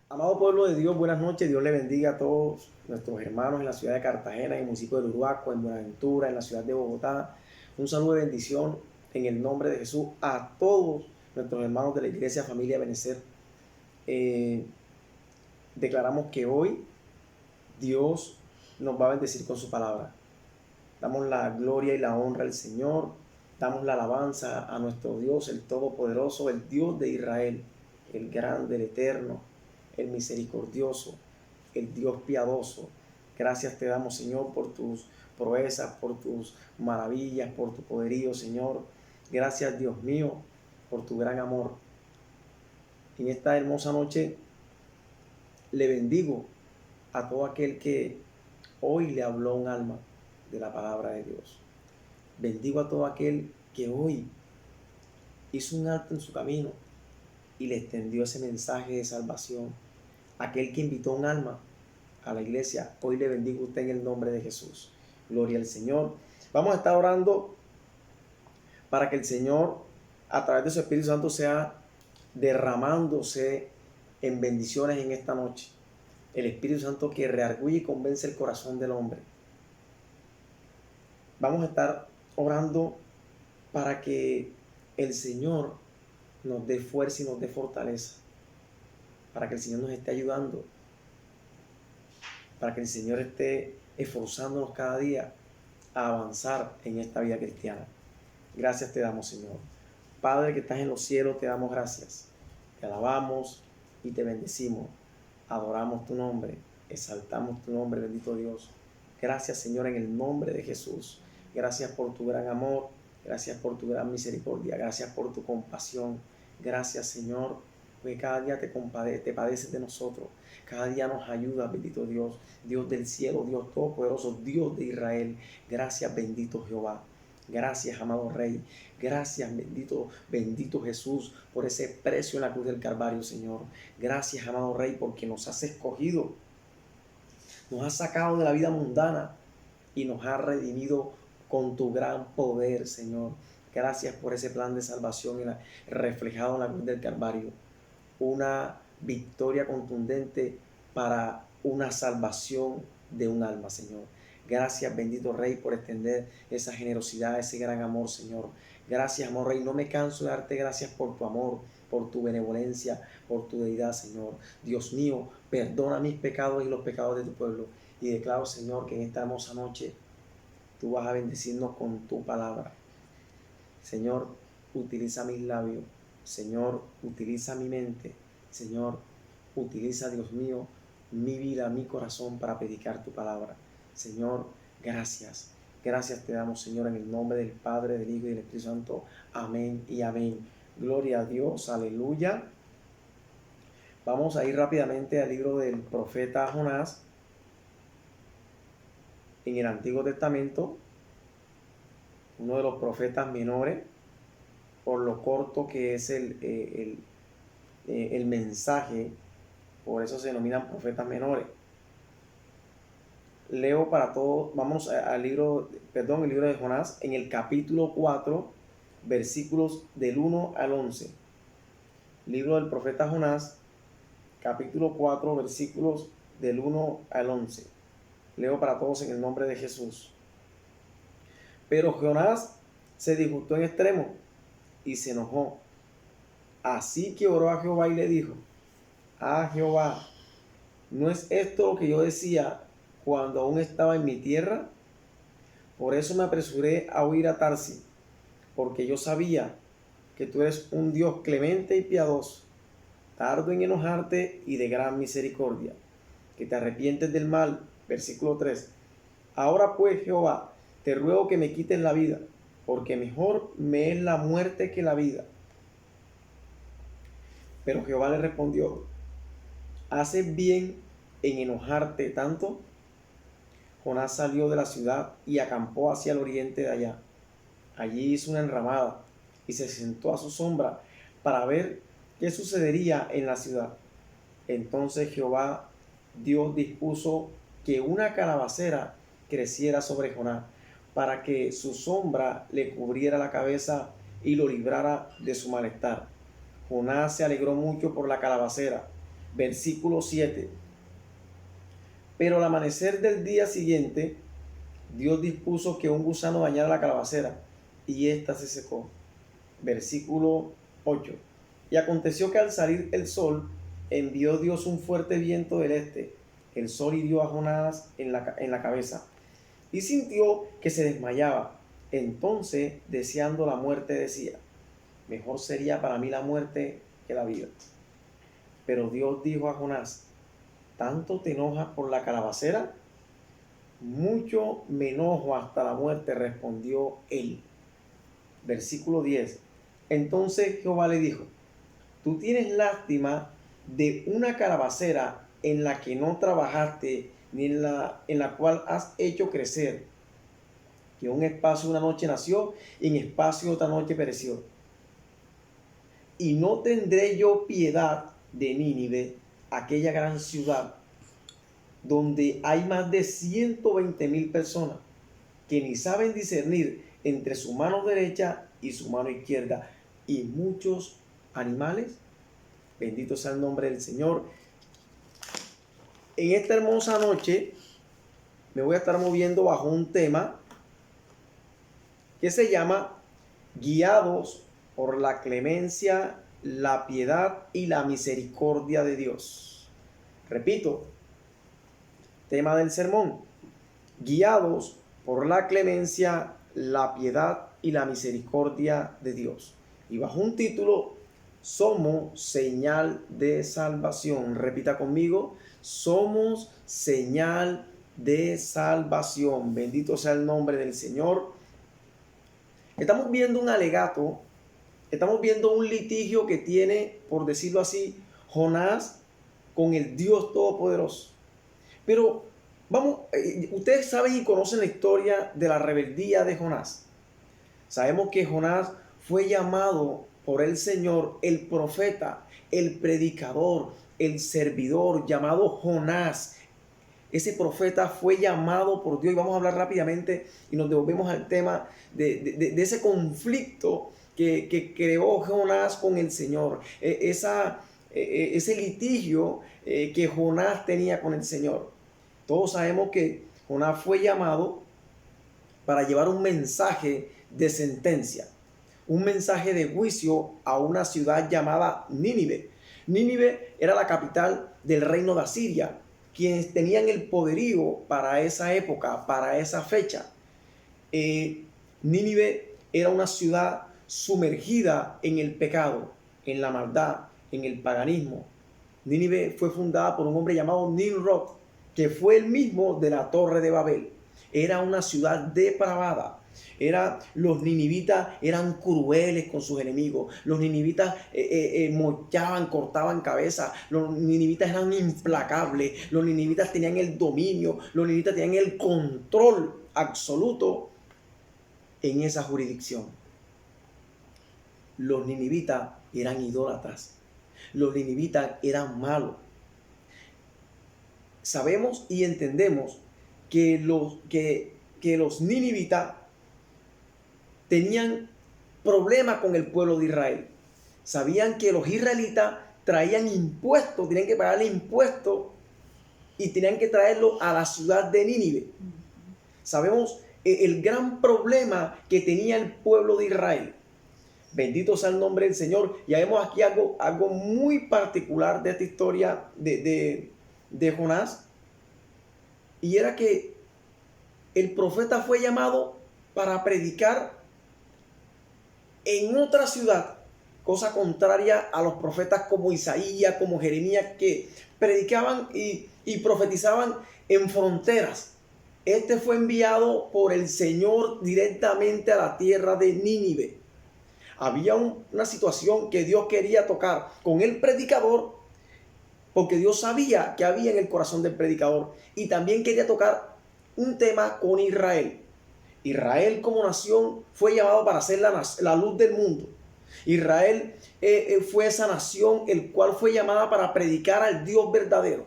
Amado pueblo de Dios, buenas noches. Dios le bendiga a todos nuestros hermanos en la ciudad de Cartagena, en el municipio de Uruaco, en Buenaventura, en la ciudad de Bogotá. Un saludo de bendición en el nombre de Jesús a todos nuestros hermanos de la iglesia Familia Benecer. Eh, Declaramos que hoy Dios nos va a bendecir con su palabra. Damos la gloria y la honra al Señor. Damos la alabanza a nuestro Dios, el Todopoderoso, el Dios de Israel, el grande, el eterno, el misericordioso, el Dios piadoso. Gracias te damos, Señor, por tus proezas, por tus maravillas, por tu poderío, Señor. Gracias, Dios mío, por tu gran amor. En esta hermosa noche le bendigo a todo aquel que hoy le habló un alma de la palabra de Dios. Bendigo a todo aquel que hoy hizo un alto en su camino y le extendió ese mensaje de salvación. Aquel que invitó un alma a la iglesia, hoy le bendigo a usted en el nombre de Jesús. Gloria al Señor. Vamos a estar orando para que el Señor, a través de su Espíritu Santo, sea derramándose en bendiciones en esta noche. El Espíritu Santo que reargulle y convence el corazón del hombre. Vamos a estar orando para que el Señor nos dé fuerza y nos dé fortaleza, para que el Señor nos esté ayudando, para que el Señor esté esforzándonos cada día a avanzar en esta vida cristiana. Gracias te damos, Señor. Padre que estás en los cielos, te damos gracias. Te alabamos y te bendecimos. Adoramos tu nombre, exaltamos tu nombre, bendito Dios. Gracias, Señor, en el nombre de Jesús. Gracias por tu gran amor, gracias por tu gran misericordia, gracias por tu compasión. Gracias, Señor, porque cada día te padeces de nosotros. Cada día nos ayuda, bendito Dios, Dios del cielo, Dios todopoderoso, Dios de Israel. Gracias, bendito Jehová. Gracias, amado Rey. Gracias, bendito Jesús, por ese precio en la cruz del Calvario, Señor. Gracias, amado Rey, porque nos has escogido, nos has sacado de la vida mundana y nos has redimido con tu gran poder, Señor. Gracias por ese plan de salvación reflejado en la cruz del Calvario. Una victoria contundente para una salvación de un alma, Señor. Gracias, bendito Rey, por extender esa generosidad, ese gran amor, Señor. Gracias, amor Rey. No me canso de darte gracias por tu amor, por tu benevolencia, por tu deidad, Señor. Dios mío, perdona mis pecados y los pecados de tu pueblo. Y declaro, Señor, que en esta hermosa noche tú vas a bendecirnos con tu palabra. Señor, utiliza mis labios. Señor, utiliza mi mente. Señor, utiliza, Dios mío, mi vida, mi corazón para predicar tu palabra. Señor, gracias. Gracias te damos, Señor, en el nombre del Padre, del Hijo y del Espíritu Santo. Amén y amén. Gloria a Dios. Aleluya. Vamos a ir rápidamente al libro del profeta Jonás en el Antiguo Testamento, uno de los profetas menores, por lo corto que es el mensaje, por eso se denominan profetas menores. Leo para todos, vamos al libro, el libro de Jonás, en el capítulo 4, versículos del 1 al 11. Libro del profeta Jonás, capítulo 4, versículos del 1 al 11. Leo para todos en el nombre de Jesús. Pero Jonás se disgustó en extremo y se enojó. Así que oró a Jehová y le dijo: Ah, Jehová, ¿no es esto lo que yo decía cuando aún estaba en mi tierra? Por eso me apresuré a huir a Tarsis, porque yo sabía que tú eres un Dios clemente y piadoso, tardo en enojarte y de gran misericordia, que te arrepientes del mal. Versículo 3. Ahora pues, Jehová, te ruego que me quites la vida, porque mejor me es la muerte que la vida. Pero Jehová le respondió: ¿haces bien en enojarte tanto? Jonás salió de la ciudad y acampó hacia el oriente de allá. Allí hizo una enramada y se sentó a su sombra para ver qué sucedería en la ciudad. Entonces Jehová Dios dispuso que una calabacera creciera sobre Jonás, para que su sombra le cubriera la cabeza y lo librara de su malestar. Jonás se alegró mucho por la calabacera, Versículo 7. Pero al amanecer del día siguiente, Dios dispuso que un gusano dañara la calabacera y ésta se secó. Versículo 8. Y aconteció que al salir el sol, envió Dios un fuerte viento del este. El sol hirió a Jonás en la cabeza y sintió que se desmayaba. Entonces, deseando la muerte, decía: mejor sería para mí la muerte que la vida. Pero Dios dijo a Jonás: ¿tanto te enojas por la calabacera? Mucho me enojo hasta la muerte, respondió él. Versículo 10. Entonces Jehová le dijo: tú tienes lástima de una calabacera en la que no trabajaste, ni en la cual has hecho crecer, que un espacio una noche nació, y en espacio otra noche pereció. Y no tendré yo piedad de Nínive, aquella gran ciudad, donde hay más de 120,000 personas, que ni saben discernir entre su mano derecha y su mano izquierda, y muchos animales. Bendito sea el nombre del Señor. En esta hermosa noche me voy a estar moviendo bajo un tema que se llama guiados por la clemencia, la piedad y la misericordia de Dios. Repito, tema del sermón: guiados por la clemencia, la piedad y la misericordia de Dios. Y bajo un título: somos señal de salvación. Repita conmigo: somos señal de salvación. Bendito sea el nombre del Señor. Estamos viendo un alegato, estamos viendo un litigio que tiene, por decirlo así, Jonás con el Dios Todopoderoso. Pero vamos, ustedes saben y conocen la historia de la rebeldía de Jonás. Sabemos que Jonás fue llamado por el Señor, el profeta, el predicador, el servidor, llamado Jonás. Ese profeta fue llamado por Dios, y vamos a hablar rápidamente y nos devolvemos al tema de ese conflicto que creó Jonás con el Señor, ese litigio que Jonás tenía con el Señor. Todos sabemos que Jonás fue llamado para llevar un mensaje de sentencia, un mensaje de juicio a una ciudad llamada Nínive. Nínive era la capital del reino de Asiria, quienes tenían el poderío para esa época, para esa fecha. Nínive era una ciudad sumergida en el pecado, en la maldad, en el paganismo. Nínive fue fundada por un hombre llamado Nimrod, que fue el mismo de la Torre de Babel. Era una ciudad depravada. Los ninivitas eran crueles con sus enemigos. Los ninivitas mochaban, cortaban cabeza. Los ninivitas eran implacables. Los ninivitas tenían el dominio. Los ninivitas tenían el control absoluto en esa jurisdicción. Los ninivitas eran idólatras. Los ninivitas eran malos. Sabemos y entendemos que los ninivitas tenían problemas con el pueblo de Israel. Sabían que los israelitas traían impuestos, tenían que pagarle impuestos y tenían que traerlo a la ciudad de Nínive. Sabemos el gran problema que tenía el pueblo de Israel. Bendito sea el nombre del Señor. Ya vemos aquí algo muy particular de esta historia de Jonás. Y era que el profeta fue llamado para predicar en otra ciudad, cosa contraria a los profetas como Isaías, como Jeremías, que predicaban y profetizaban en fronteras. Este fue enviado por el Señor directamente a la tierra de Nínive. Había una situación que Dios quería tocar con el predicador, porque Dios sabía que había en el corazón del predicador, y también quería tocar un tema con Israel. Israel como nación fue llamado para ser la luz del mundo. Israel fue esa nación el cual fue llamada para predicar al Dios verdadero.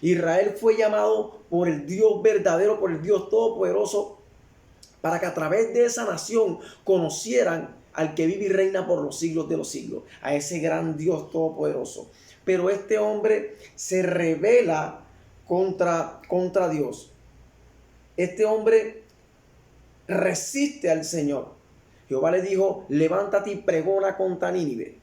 Israel fue llamado por el Dios verdadero, por el Dios todopoderoso, para que a través de esa nación conocieran al que vive y reina por los siglos de los siglos, a ese gran Dios todopoderoso. pero este hombre se rebela contra Dios. Este hombre resiste al Señor. Jehová le dijo, levántate y pregona contra Nínive.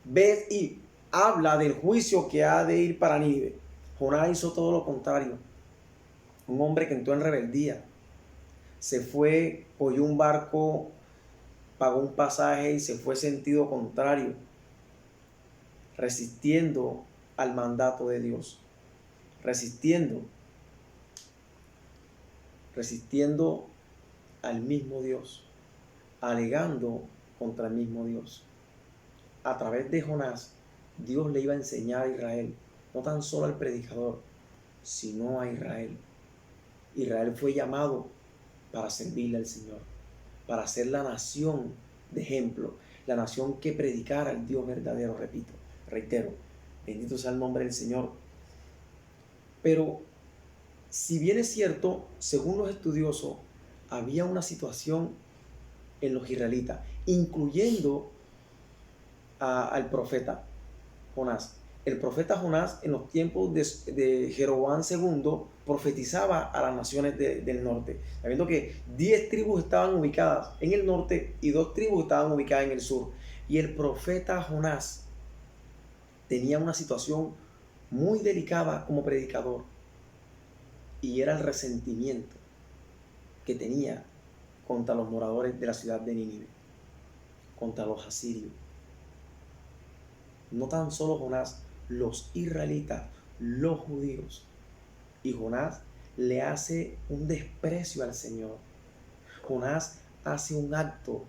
Ve y habla del juicio que ha de ir para Nínive. Jonás hizo todo lo contrario. Un hombre que entró en rebeldía. Se fue, cogió un barco, pagó un pasaje y se fue sentido contrario, resistiendo al mandato de Dios, resistiendo al mismo Dios, alegando contra el mismo Dios. A través de Jonás, Dios le iba a enseñar a Israel, no tan solo al predicador, sino a Israel. Israel fue llamado para servirle al Señor, para ser la nación de ejemplo, la nación que predicara al Dios verdadero, reitero, bendito sea el nombre del Señor. Pero si bien es cierto, según los estudiosos, había una situación en los israelitas, incluyendo al profeta Jonás. El profeta Jonás, en los tiempos de Jeroboam II, profetizaba a las naciones del norte, sabiendo que 10 tribus estaban ubicadas en el norte y 2 tribus estaban ubicadas en el sur. Y el profeta Jonás tenía una situación muy delicada como predicador, y era el resentimiento que tenía contra los moradores de la ciudad de Nínive, contra los asirios. No tan solo Jonás, los israelitas, los judíos. Y Jonás le hace un desprecio al Señor. Jonás hace un acto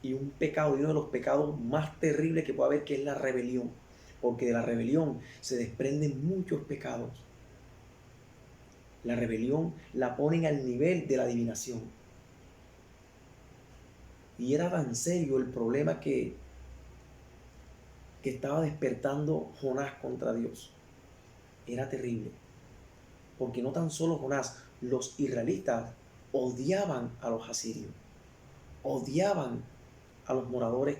y un pecado, y uno de los pecados más terribles que puede haber, que es la rebelión. Porque de la rebelión se desprenden muchos pecados. La rebelión la ponen al nivel de la adivinación. Y era tan serio el problema que estaba despertando Jonás contra Dios. Era terrible. Porque no tan solo Jonás, los israelitas odiaban a los asirios. Odiaban a los moradores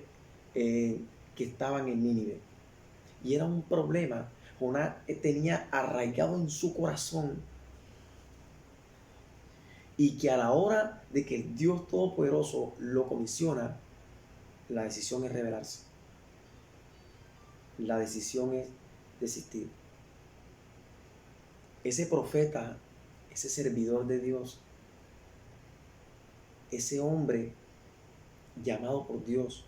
que estaban en Nínive. Y era un problema. Jonás tenía arraigado en su corazón, y que a la hora de que el Dios Todopoderoso lo comisiona, la decisión es rebelarse. La decisión es desistir. Ese profeta, ese servidor de Dios, ese hombre llamado por Dios,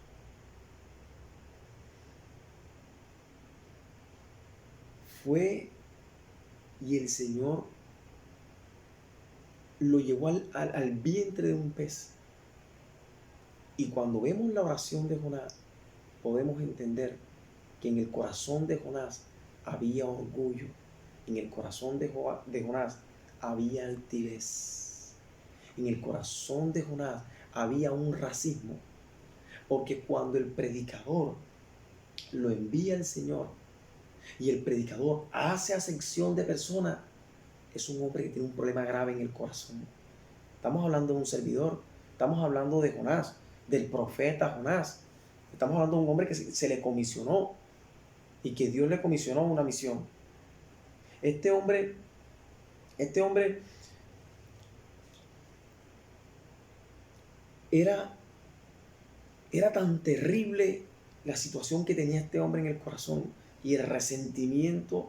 fue, y el Señor lo llevó al vientre de un pez. Y cuando vemos la oración de Jonás, podemos entender que en el corazón de Jonás había orgullo. En el corazón de Jonás había altivez. En el corazón de Jonás había un racismo. Porque cuando el predicador lo envía el Señor y el predicador hace acepción de personas, es un hombre que tiene un problema grave en el corazón. Estamos hablando de un servidor, estamos hablando de Jonás, del profeta Jonás. Estamos hablando de un hombre que se le comisionó y que Dios le comisionó una misión. Este hombre era tan terrible la situación que tenía este hombre en el corazón y el resentimiento,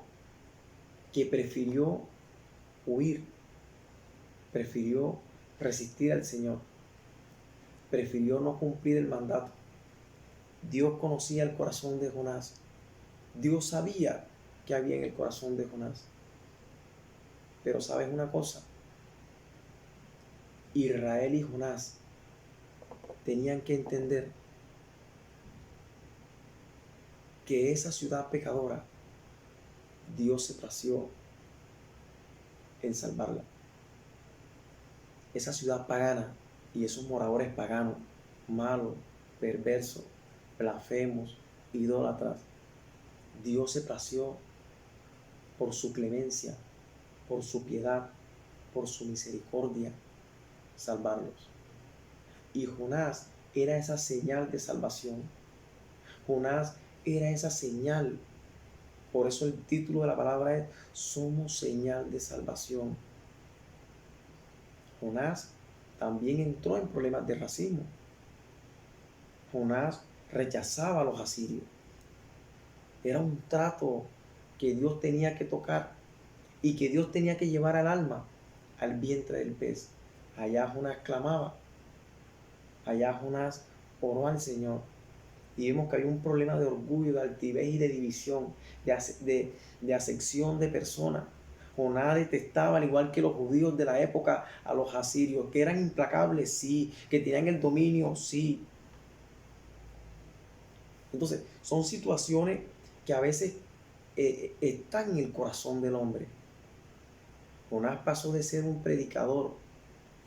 que prefirió huir, prefirió resistir al Señor, prefirió no cumplir el mandato. Dios conocía el corazón de Jonás. Dios sabía que había en el corazón de Jonás. Pero ¿sabes una cosa? Israel y Jonás tenían que entender que esa ciudad pecadora, Dios se plació en salvarla. Esa ciudad pagana y esos moradores paganos, malos, perversos, blasfemos, idólatras, Dios se plació por su clemencia, por su piedad, por su misericordia, salvarlos. Y Jonás era esa señal de salvación. Jonás era esa señal Por eso el título de la palabra es Somos señal de salvación. Jonás también entró en problemas de racismo. Jonás rechazaba a los asirios. Era un trato que Dios tenía que tocar y que Dios tenía que llevar al alma al vientre del pez. Allá Jonás clamaba, allá Jonás oró al Señor. Y vemos que había un problema de orgullo, de altivez y de división, de acepción de personas. Jonás detestaba, al igual que los judíos de la época, a los asirios, que eran implacables, sí, que tenían el dominio, sí. Entonces, son situaciones que a veces están en el corazón del hombre. Jonás pasó de ser un predicador.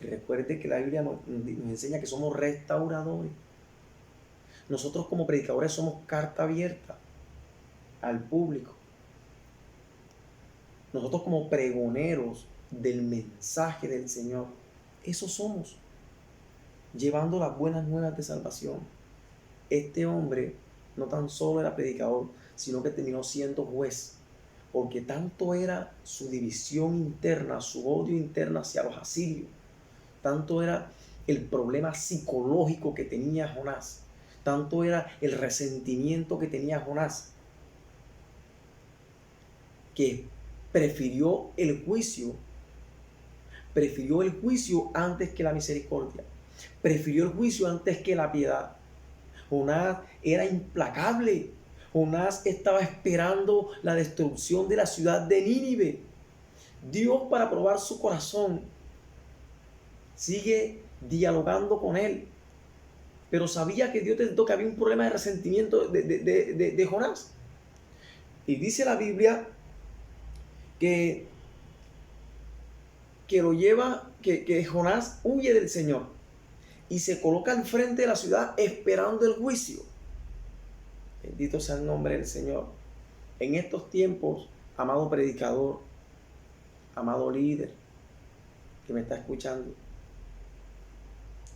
Y recuerde que la Biblia nos enseña que somos restauradores. Nosotros como predicadores somos carta abierta al público. Nosotros como pregoneros del mensaje del Señor, eso somos, llevando las buenas nuevas de salvación. Este hombre no tan solo era predicador, sino que terminó siendo juez, porque tanto era su división interna, su odio interno hacia los asirios, tanto era el problema psicológico que tenía Jonás, tanto era el resentimiento que tenía Jonás, que prefirió el juicio antes que la misericordia, prefirió el juicio antes que la piedad. Jonás era implacable. Jonás estaba esperando la destrucción de la ciudad de Nínive. Dios, para probar su corazón, sigue dialogando con él, pero sabía que Dios detectó que había un problema de resentimiento de Jonás. Y dice la Biblia que lo lleva, que Jonás huye del Señor y se coloca al frente de la ciudad esperando el juicio. Bendito sea el nombre del Señor. En estos tiempos, amado predicador, amado líder que me está escuchando,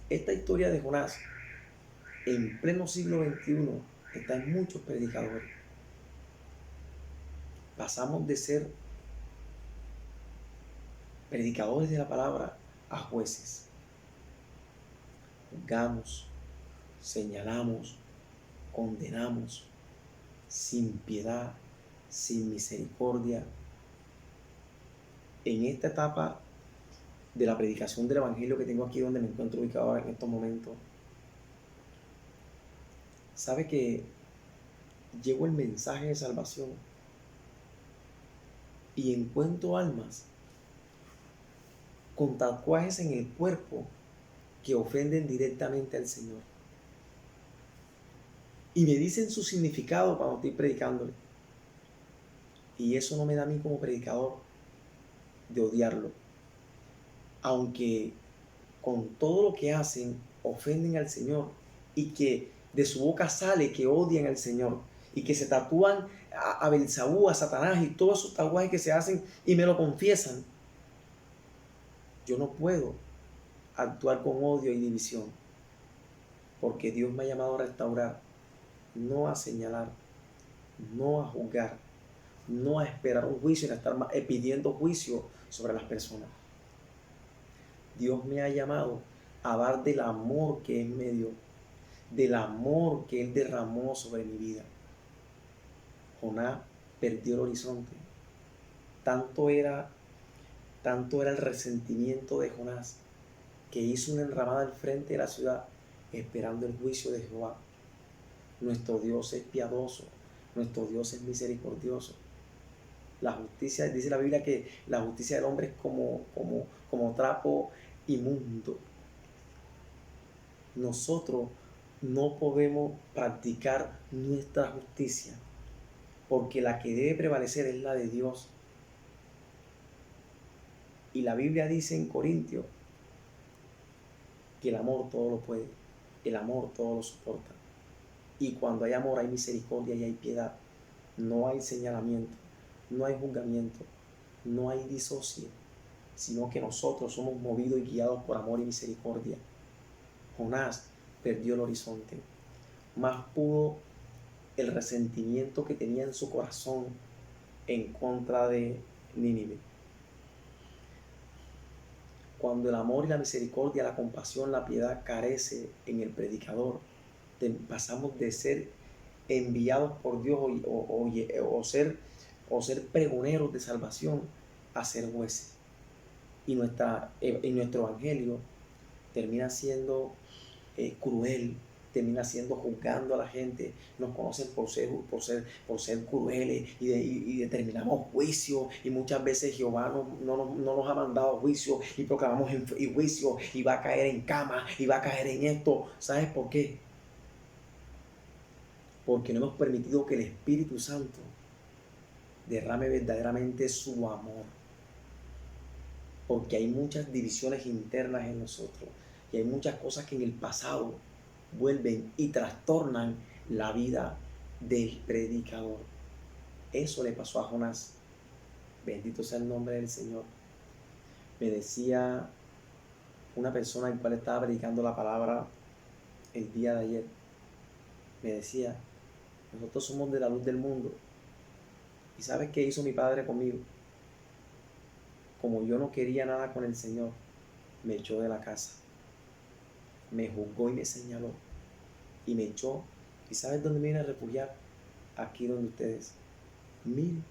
esta historia de Jonás en pleno siglo XXI está en muchos predicadores. Pasamos de ser predicadores de la palabra a jueces. Juzgamos, señalamos, condenamos sin piedad, sin misericordia. En esta etapa de la predicación del evangelio que tengo aquí donde me encuentro ubicado ahora en estos momentos, sabe que llegó el mensaje de salvación y encuentro almas con tatuajes en el cuerpo que ofenden directamente al Señor. Y me dicen su significado cuando estoy predicándole. Y eso no me da a mí como predicador de odiarlo. Aunque con todo lo que hacen ofenden al Señor y que de su boca sale que odian al Señor y que se tatúan a Belzabú, a Satanás y todos esos tatuajes que se hacen y me lo confiesan, yo no puedo actuar con odio y división, porque Dios me ha llamado a restaurar, no a señalar, no a juzgar, no a esperar un juicio, ni a estar pidiendo juicio sobre las personas. Dios me ha llamado a dar del amor que Él me dio, del amor que Él derramó sobre mi vida. Jonás perdió el horizonte. Tanto era el resentimiento de Jonás que hizo una enramada al frente de la ciudad esperando el juicio de Jehová. Nuestro Dios es piadoso, nuestro Dios es misericordioso. La justicia, dice la Biblia que la justicia del hombre es como trapo inmundo. Nosotros no podemos practicar nuestra justicia, porque la que debe prevalecer es la de Dios. Y la Biblia dice en Corintios que el amor todo lo puede, el amor todo lo soporta. Y cuando hay amor hay misericordia y hay piedad. No hay señalamiento, no hay juzgamiento, no hay disocio, sino que nosotros somos movidos y guiados por amor y misericordia. Jonás perdió el horizonte. Más pudo el resentimiento que tenía en su corazón en contra de Nínive. Cuando el amor y la misericordia, la compasión, la piedad carece en el predicador, pasamos de ser enviados por Dios o ser pregoneros de salvación a ser jueces. Y nuestro evangelio termina siendo cruel, termina siendo juzgando a la gente. Nos conocen por ser crueles y determinamos juicio, y muchas veces Jehová no nos ha mandado juicio y proclamamos juicio, y va a caer en cama y va a caer en esto. ¿Sabes por qué? Porque no hemos permitido que el Espíritu Santo derrame verdaderamente su amor. Porque hay muchas divisiones internas en nosotros y hay muchas cosas que en el pasado vuelven y trastornan la vida del predicador. Eso le pasó a Jonás. Bendito sea el nombre del Señor. Me decía una persona al cual estaba predicando la palabra el día de ayer. Me decía: nosotros somos de la luz del mundo. ¿Y sabes qué hizo mi padre conmigo? Como yo no quería nada con el Señor, me echó de la casa. Me juzgó y me señaló. Y me echó. ¿Y sabes dónde me vine a refugiar? Aquí donde ustedes. Miren.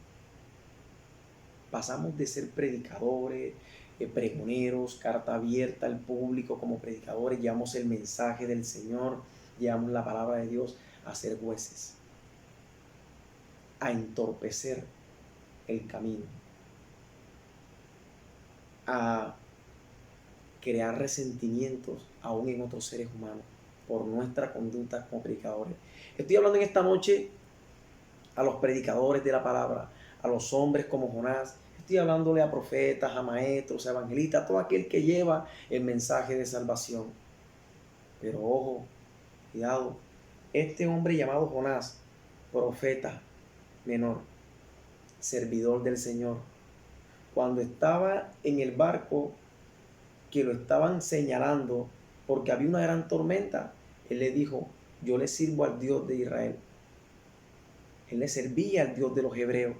Pasamos de ser predicadores, pregoneros, carta abierta al público como predicadores, llevamos el mensaje del Señor, llevamos la palabra de Dios, a ser jueces, a entorpecer el camino, a crear resentimientos aún en otros seres humanos por nuestra conducta como predicadores. Estoy hablando en esta noche a los predicadores de la palabra, a los hombres como Jonás. Estoy hablándole a profetas, a maestros, a evangelistas, a todo aquel que lleva el mensaje de salvación. Pero ojo, cuidado, este hombre llamado Jonás, profeta menor, servidor del Señor, cuando estaba en el barco que lo estaban señalando porque había una gran tormenta, él le dijo: yo le sirvo al Dios de Israel. Él le servía al Dios de los hebreos.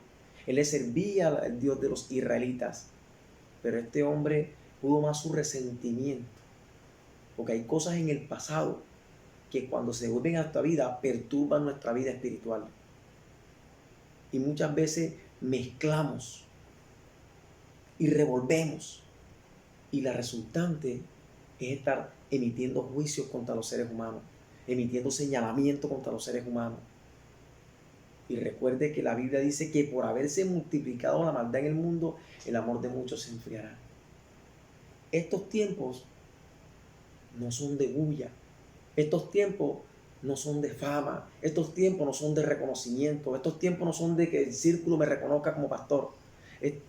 Él le servía al Dios de los israelitas. Pero este hombre pudo más su resentimiento. Porque hay cosas en el pasado que cuando se vuelven a nuestra vida perturban nuestra vida espiritual. Y muchas veces mezclamos y revolvemos. Y la resultante es estar emitiendo juicios contra los seres humanos, emitiendo señalamientos contra los seres humanos. Y recuerde que la Biblia dice que por haberse multiplicado la maldad en el mundo, el amor de muchos se enfriará. Estos tiempos no son de bulla. Estos tiempos no son de fama. Estos tiempos no son de reconocimiento. Estos tiempos no son de que el círculo me reconozca como pastor.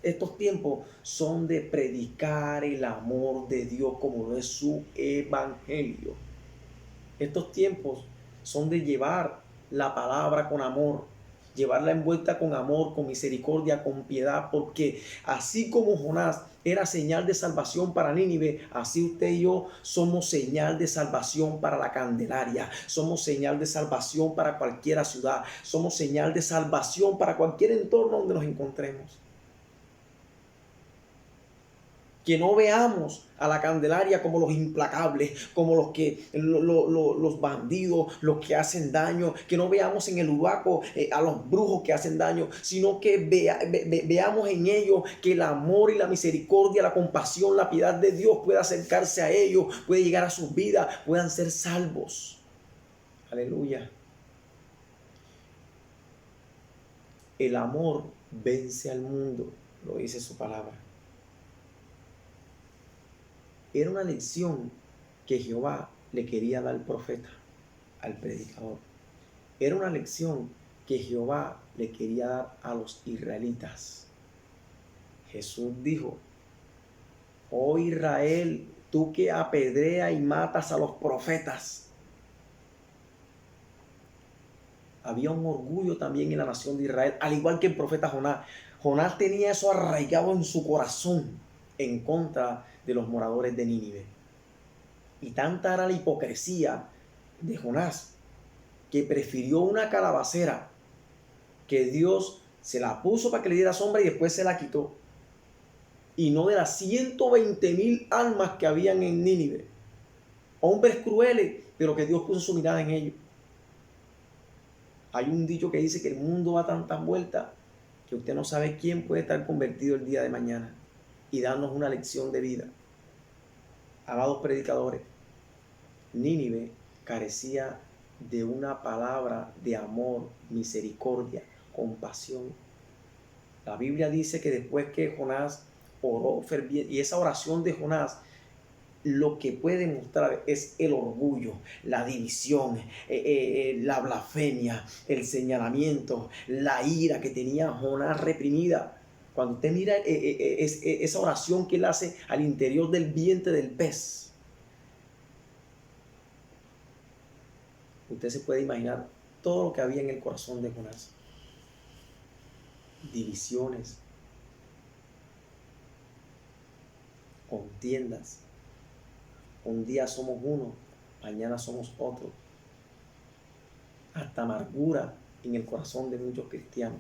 Estos tiempos son de predicar el amor de Dios como lo es su evangelio. Estos tiempos son de llevar la palabra con amor, llevarla envuelta con amor, con misericordia, con piedad, porque así como Jonás era señal de salvación para Nínive, así usted y yo somos señal de salvación para la Candelaria, somos señal de salvación para cualquier ciudad, somos señal de salvación para cualquier entorno donde nos encontremos. Que no veamos a la Candelaria como los implacables, como los bandidos, los que hacen daño, que no veamos en el Ubaco a los brujos que hacen daño, sino que veamos en ellos que el amor y la misericordia, la compasión, la piedad de Dios puede acercarse a ellos, puede llegar a sus vidas, puedan ser salvos. Aleluya. El amor vence al mundo, lo dice su palabra. Era una lección que Jehová le quería dar al profeta, al predicador. Era una lección que Jehová le quería dar a los israelitas. Jesús dijo: oh Israel, tú que apedreas y matas a los profetas. Había un orgullo también en la nación de Israel, al igual que el profeta Jonás. Jonás tenía eso arraigado en su corazón en contra de los moradores de Nínive. Y tanta era la hipocresía de Jonás que prefirió una calabacera que Dios Se la puso para que le diera sombra y después se la quitó. Y no de las 120,000 almas que habían en Nínive. Hombres crueles, pero que Dios puso su mirada en ellos. Hay un dicho que dice que el mundo va a tantas vueltas que usted no sabe quién puede estar convertido el día de mañana y darnos una lección de vida. Amados predicadores, Nínive carecía de una palabra de amor, misericordia, compasión. La Biblia dice que después que Jonás oró ferviente, y esa oración de Jonás lo que puede mostrar es el orgullo, la división, la blasfemia, el señalamiento, la ira que tenía Jonás reprimida. Cuando usted mira esa oración que él hace al interior del vientre del pez, usted se puede imaginar todo lo que había en el corazón de Jonás. Divisiones, contiendas. Un día somos uno, mañana somos otro. Hasta amargura en el corazón de muchos cristianos.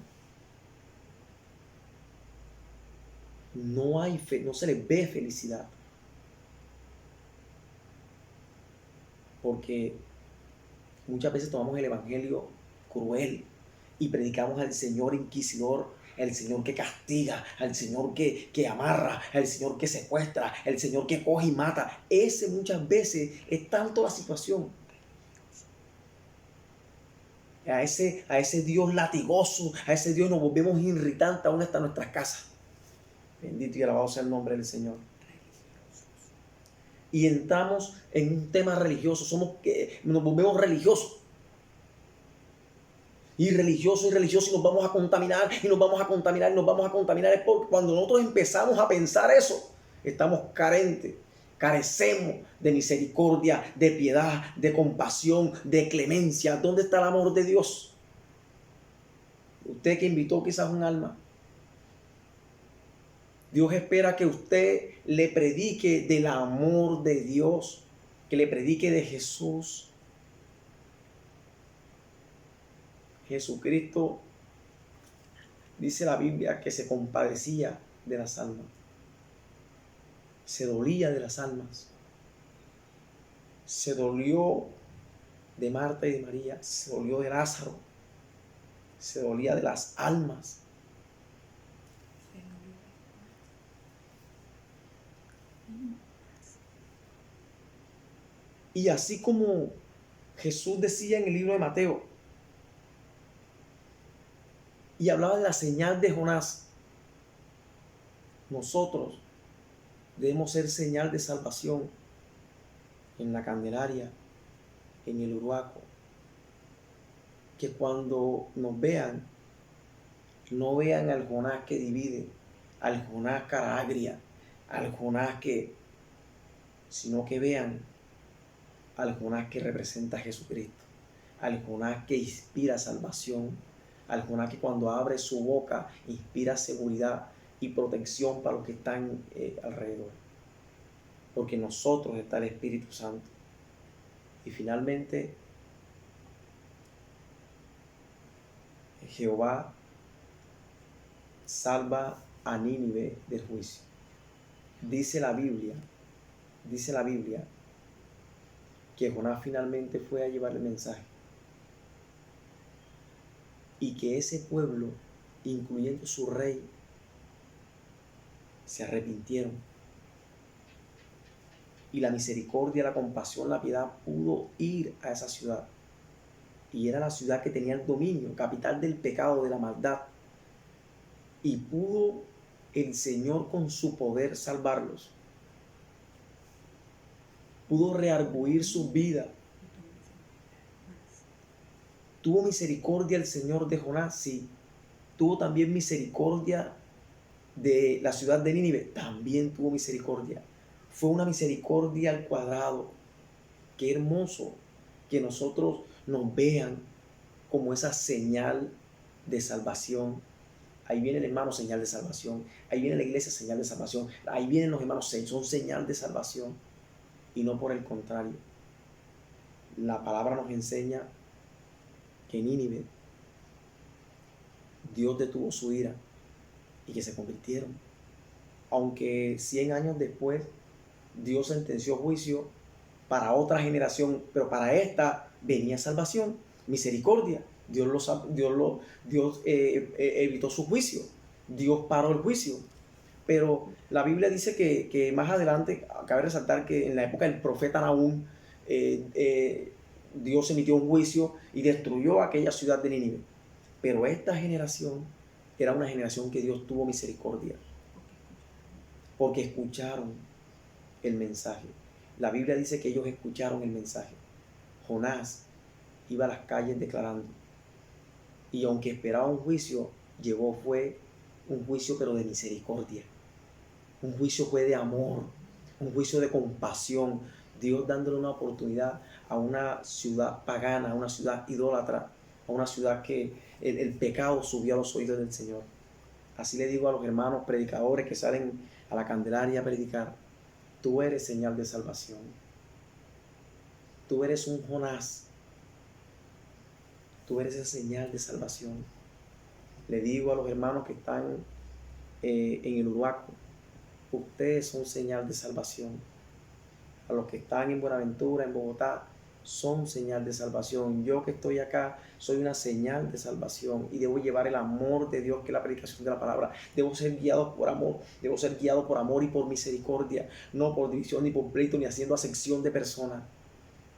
No hay fe, no se les ve felicidad. Porque muchas veces tomamos el evangelio cruel y predicamos al Señor inquisidor, al Señor que castiga, al Señor que amarra, al Señor que secuestra, al Señor que coge y mata. Ese muchas veces es tanto la situación. A ese Dios latigoso, a ese Dios nos volvemos irritantes aún hasta nuestras casas. Bendito y alabado sea el nombre del Señor. Y entramos en un tema religioso, nos volvemos religiosos. Y religiosos y nos vamos a contaminar, y nos vamos a contaminar, y nos vamos a contaminar. Es porque cuando nosotros empezamos a pensar eso, estamos carentes, carecemos de misericordia, de piedad, de compasión, de clemencia. ¿Dónde está el amor de Dios? Usted que invitó quizás un alma, Dios espera que usted le predique del amor de Dios, que le predique de Jesús. Jesucristo, dice la Biblia, que se compadecía de las almas, se dolía de las almas, se dolió de Marta y de María, se dolió de Lázaro, se dolía de las almas. Y así como Jesús decía en el libro de Mateo, y hablaba de la señal de Jonás, nosotros debemos ser señal de salvación en la Candelaria, en el Uruaco. Que cuando nos vean, no vean al Jonás que divide, al Jonás cara agria, al Jonás sino que vean al Jonás que representa a Jesucristo, al Jonás que inspira salvación, al Jonás que cuando abre su boca inspira seguridad y protección para los que están alrededor. Porque en nosotros está el Espíritu Santo. Y finalmente, Jehová salva a Nínive del juicio. Dice la Biblia que Jonás finalmente fue a llevar el mensaje y que ese pueblo, incluyendo su rey, se arrepintieron. Y la misericordia, la compasión, la piedad pudo ir a esa ciudad. Y era la ciudad que tenía el dominio, capital del pecado, de la maldad. Y pudo el Señor con su poder salvarlos. Pudo rearguir su vida. ¿Tuvo misericordia el Señor de Jonás? Sí. ¿Tuvo también misericordia de la ciudad de Nínive? También tuvo misericordia. Fue una misericordia al cuadrado. Qué hermoso que nosotros nos vean como esa señal de salvación. Ahí viene el hermano, señal de salvación. Ahí viene la iglesia, señal de salvación. Ahí vienen los hermanos, son señal de salvación. Y no por el contrario. La palabra nos enseña que Nínive Dios detuvo su ira y que se convirtieron. Aunque 100 años después Dios sentenció juicio para otra generación, pero para esta venía salvación, misericordia. Dios evitó su juicio. Dios paró el juicio. Pero la Biblia dice que más adelante, cabe resaltar que en la época del profeta Nahum, Dios emitió un juicio y destruyó aquella ciudad de Nínive. Pero esta generación era una generación que Dios tuvo misericordia, porque escucharon el mensaje. La Biblia dice que ellos escucharon el mensaje. Jonás iba a las calles declarando, y aunque esperaba un juicio, fue un juicio pero de misericordia. Un juicio fue de amor, un juicio de compasión. Dios dándole una oportunidad a una ciudad pagana, a una ciudad idólatra, a una ciudad que el pecado subió a los oídos del Señor. Así le digo a los hermanos predicadores que salen a la Candelaria a predicar: tú eres señal de salvación. Tú eres un Jonás. Tú eres esa señal de salvación. Le digo a los hermanos que están en el Uruaco: ustedes son señal de salvación. A los que están en Buenaventura, en Bogotá, son señal de salvación. Yo que estoy acá soy una señal de salvación y debo llevar el amor de Dios, que es la predicación de la palabra. Debo ser guiado por amor, debo ser guiado por amor y por misericordia, no por división ni por pleito ni haciendo acepción de personas.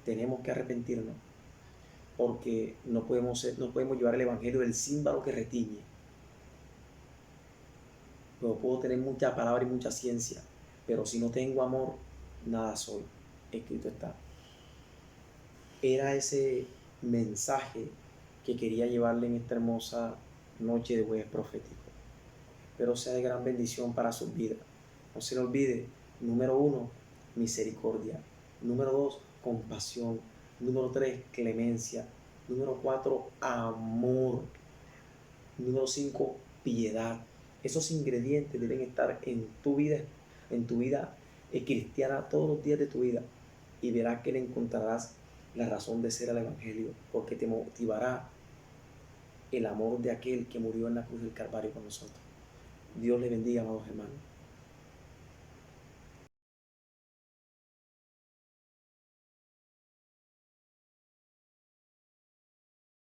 Tenemos que arrepentirnos, porque no podemos llevar el evangelio del címbalo que retiñe. Yo puedo tener mucha palabra y mucha ciencia, pero si no tengo amor, nada soy. Escrito está. Era ese mensaje que quería llevarle en esta hermosa noche de jueves profético. Espero sea de gran bendición para sus vidas. No se le olvide: número 1, misericordia. Número 2, compasión. Número 3, clemencia. Número 4, amor. Número 5, piedad. Esos ingredientes deben estar en tu vida cristiana todos los días de tu vida, y verás que le encontrarás la razón de ser al evangelio, porque te motivará el amor de aquel que murió en la cruz del Calvario con nosotros. Dios le bendiga, amados hermanos.